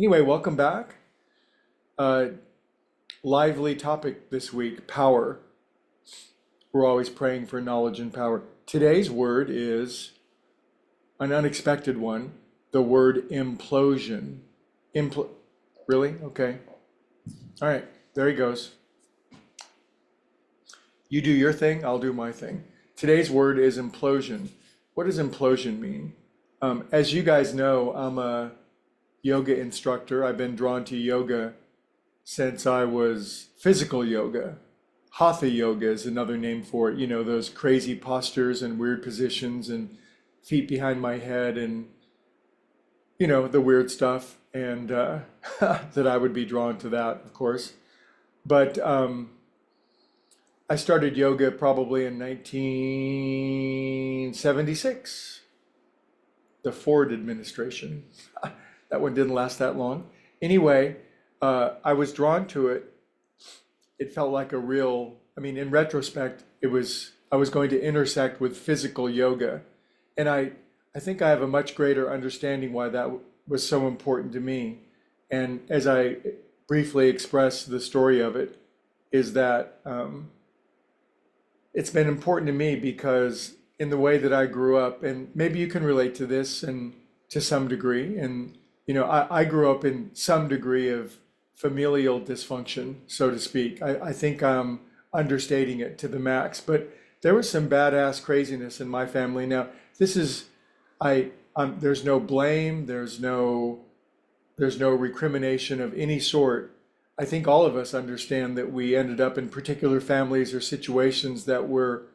Anyway, welcome back. Uh, Lively topic this week, power. We're always praying for knowledge and power. Today's word is an unexpected one, the word implosion. Impl Really? Okay. All right, there he goes. You do your thing, I'll do my thing. Today's word is implosion. What does implosion mean? As you guys know, I'm a yoga instructor. I've been drawn to yoga since I was physical yoga. Hatha yoga is another name for it. You know, those crazy postures and weird positions and feet behind my head and, you know, the weird stuff. And that I would be drawn to that, of course. But I started yoga probably in 1976, the Ford administration. That one didn't last that long. Anyway, I was drawn to it. It felt like a real, I mean, in retrospect, I was going to intersect with physical yoga. And I think I have a much greater understanding why that was so important to me. And as I briefly express the story of it, is that it's been important to me because in the way that I grew up, and maybe you can relate to this and to some degree, and you know, I grew up in some degree of familial dysfunction, so to speak. I think I'm understating it to the max, but there was some badass craziness in my family. Now, this is, there's no blame, there's no recrimination of any sort. I think all of us understand that we ended up in particular families or situations that were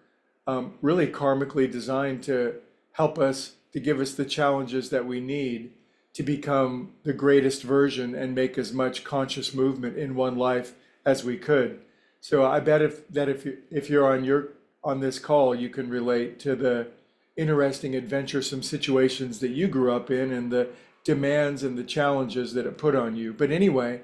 really karmically designed to help us, to give us the challenges that we need to become the greatest version and make as much conscious movement in one life as we could. So I bet if you're on this call, you can relate to the interesting, adventuresome situations that you grew up in and the demands and the challenges that it put on you. But anyway,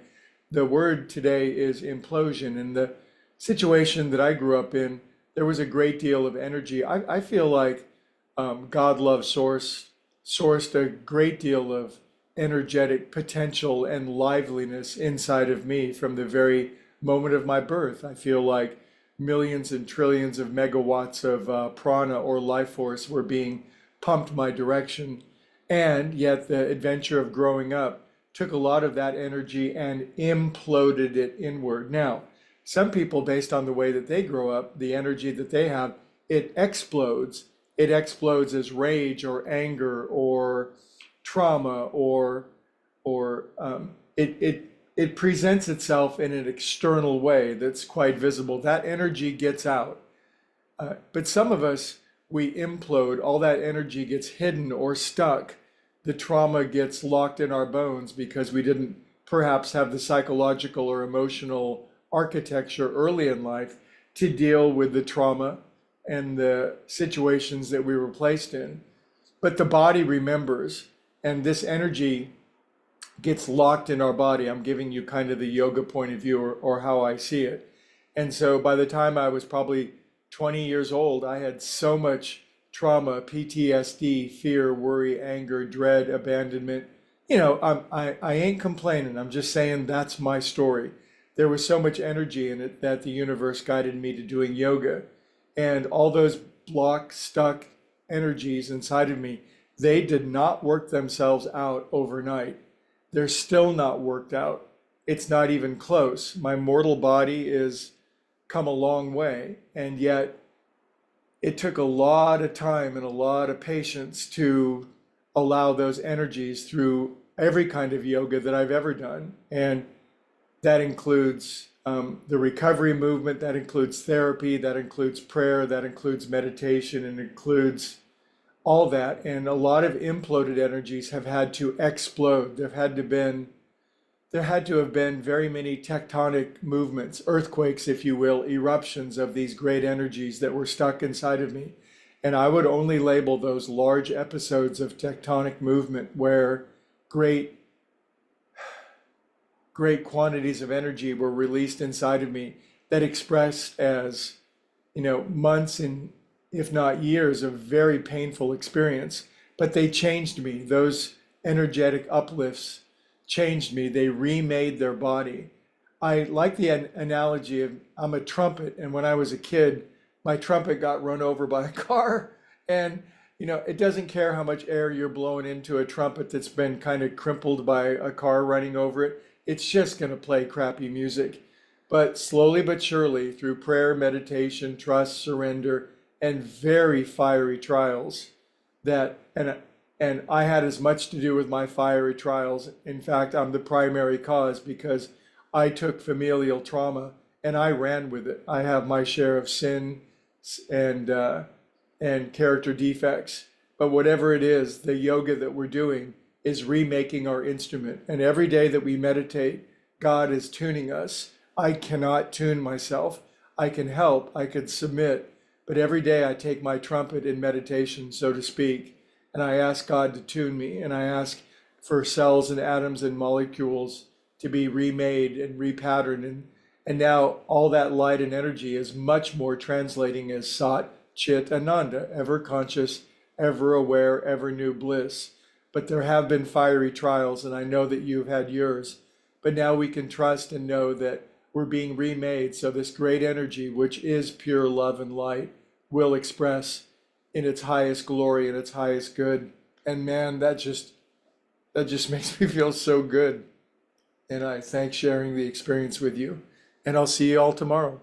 the word today is implosion. In the situation that I grew up in, there was a great deal of energy. I feel like God Love sourced a great deal of energetic potential and liveliness inside of me from the very moment of my birth. I feel like millions and trillions of megawatts of prana or life force were being pumped my direction. And yet the adventure of growing up took a lot of that energy and imploded it inward. Now, some people, based on the way that they grow up, the energy that they have, it explodes. It explodes as rage or anger or trauma it presents itself in an external way that's quite visible. That energy gets out. But some of us, we implode. All that energy gets hidden or stuck. The trauma gets locked in our bones because we didn't perhaps have the psychological or emotional architecture early in life to deal with the trauma and the situations that we were placed in. But the body remembers, and this energy gets locked in our body. I'm giving you kind of the yoga point of view or how I see it. And so by the time I was probably 20 years old, I had so much trauma, PTSD, fear, worry, anger, dread, abandonment. You know, I ain't complaining. I'm just saying that's my story. There was so much energy in it that the universe guided me to doing yoga. And all those blocked, stuck energies inside of me, they did not work themselves out overnight. They're still not worked out. It's not even close. My mortal body is come a long way, and yet it took a lot of time and a lot of patience to allow those energies through every kind of yoga that I've ever done. And that includes the recovery movement, that includes therapy, that includes prayer, that includes meditation, and includes all that. And a lot of imploded energies have had to explode. There had to have been very many tectonic movements, earthquakes, if you will, eruptions of these great energies that were stuck inside of me. And I would only label those large episodes of tectonic movement where great quantities of energy were released inside of me that expressed as, you know, months and if not years of very painful experience. But they changed me. Those energetic uplifts changed me. They remade their body. I like the analogy of I'm a trumpet, and when I was a kid, my trumpet got run over by a car. And, it doesn't care how much air you're blowing into a trumpet that's been kind of crumpled by a car running over it. It's just going to play crappy music. But slowly but surely, through prayer, meditation, trust, surrender, and very fiery trials, that and I had as much to do with my fiery trials. In fact, I'm the primary cause because I took familial trauma and I ran with it. I have my share of sin and character defects. But whatever it is, the yoga that we're doing is remaking our instrument. And every day that we meditate, God is tuning us. I cannot tune myself. I can help, I can submit, but every day I take my trumpet in meditation, so to speak, and I ask God to tune me, and I ask for cells and atoms and molecules to be remade and repatterned. And now all that light and energy is much more translating as Sat, Chit, Ananda, ever conscious, ever aware, ever new bliss. But there have been fiery trials, and I know that you've had yours. But now we can trust and know that we're being remade, so this great energy, which is pure love and light, will express in its highest glory and its highest good. And man, that just makes me feel so good. And I thank sharing the experience with you. And I'll see you all tomorrow.